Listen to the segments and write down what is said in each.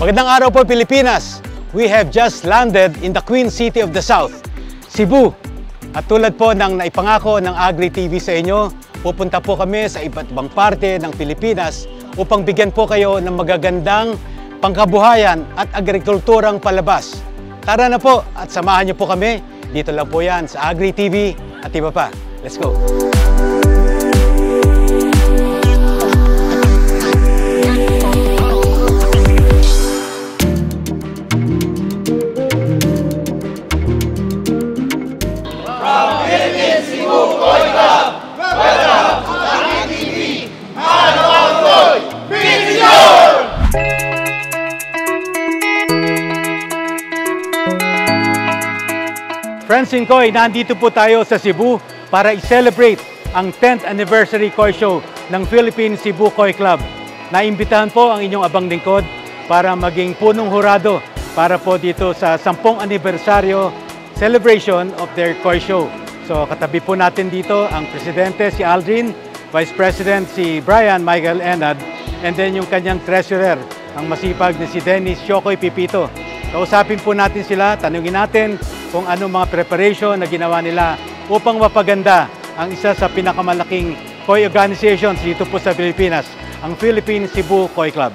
Magandang araw po Pilipinas! We have just landed in the Queen City of the South, Cebu. At tulad po ng naipangako ng Agri TV sa inyo, pupunta po kami sa iba't ibang parte ng Pilipinas upang bigyan po kayo ng magagandang pangkabuhayan at agrikulturang palabas. Tara na po at samahan niyo po kami. Dito lang po yan sa Agri TV at iba pa. Let's go! Friends in Koi, nandito po tayo sa Cebu para i-celebrate ang 10th anniversary Koi Show ng Philippine Cebu Koi Club. Naimbitahan po ang inyong abang lingkod para maging punong hurado para po dito sa 10th anibersaryo celebration of their Koi Show. So katabi po natin dito ang Presidente si Aldrin, Vice President si Brian Michael Enad, and then yung kanyang Treasurer, ang masipag na si Dennis Shokoy Pipito. Kausapin po natin sila, tanungin natin kung anong mga preparation na ginawa nila upang mapaganda ang isa sa pinakamalaking Koi organizations dito po sa Pilipinas, ang Philippine Cebu Koi Club.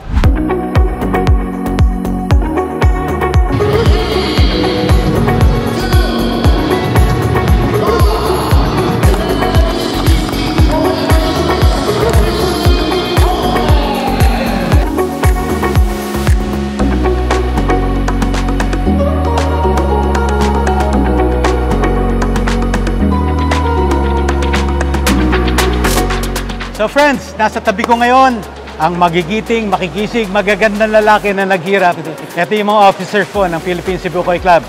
So friends, nasa tabi ko ngayon ang magigiting, makikisig, magagandang lalaki na naghirap. Ito yung mga officers po ng Philippine Cebu Koi Club.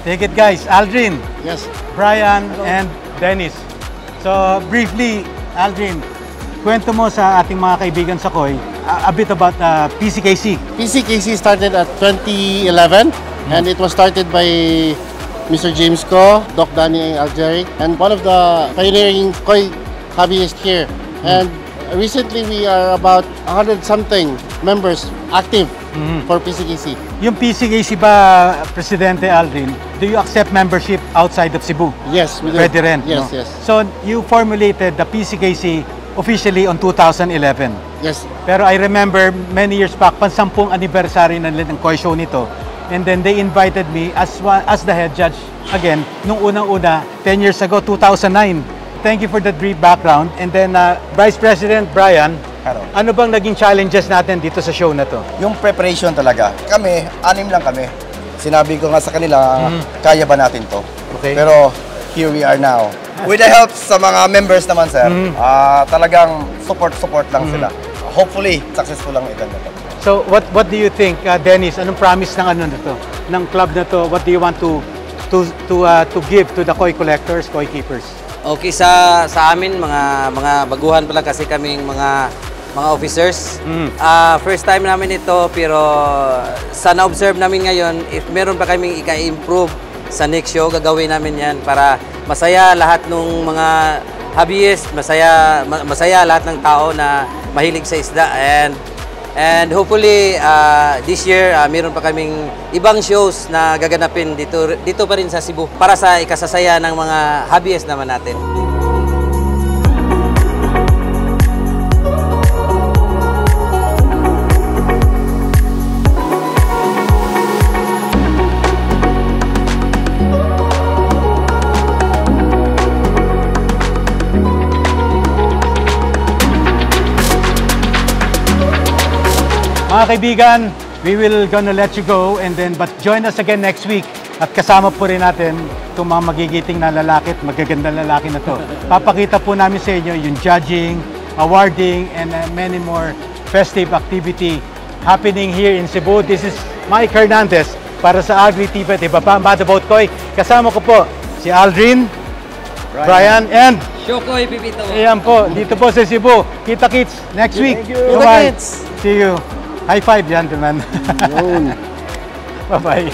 Take it guys, Aldrin, yes, Brian, and Dennis. So briefly, Aldrin, kwento mo sa ating mga kaibigan sa Koi a bit about PCKC. PCKC started at 2011 and it was started by Mr. James Ko, Doc Danny Algeric, and one of the pioneering Koi hobbyists here. And recently we are about 100-something members active for PCKC. Yung PCKC ba, Presidente Aldrin, do you accept membership outside of Cebu? Yes, we do. Pwede rin, yes, no? yes. So you formulated the PCKC officially on 2011. Yes. Pero I remember many years back, pan-10 anniversary ng Koi Show nito. And then they invited me as the head judge again, nung unang-una, 10 years ago, 2009. Thank you for that brief background. And then, Vice President Brian, ano bang naging challenges natin dito sa show na to? Yung preparation talaga. Kami, 6 lang kami. Sinabi ko nga sa kanila, kaya ba natin to? Okay. Pero here we are now. With the help sa mga members naman, sir, talagang support lang sila. Hopefully, successful lang ito na to. So, what do you think, Dennis? Anong promise ng ano na to? Ng club na to? What do you want to give to the Koi collectors, Koi keepers? Okay, sa amin mga baguhan pa lang kasi kaming mga officers. First time namin ito, pero sa na-observe namin ngayon, if meron pa kaming ika-improve sa next show, gagawin namin yan para masaya lahat ng mga hobbyists, masaya lahat ng tao na mahilig sa isda. And hopefully this year meron pa kaming ibang shows na gaganapin dito pa rin sa Cebu para sa ikasasaya ng mga hobbyists naman natin. Mga kaibigan, we will gonna let you go and then but join us again next week at kasama po rin natin itong mga magigiting na lalaki at magagandang lalaki na to. Papakita po namin sa inyo yung judging, awarding, and many more festive activity happening here in Cebu. This is Mike Hernandez para sa Agri TV at iba pa, Mad About Koi. Kasama ko po si Aldrin, Brian, and Shokoy Pipito. Ayan po, dito po sa Cebu. Kita-kits next week. Thank you. Bye-bye. See you. High five, gentlemen. Bye-bye.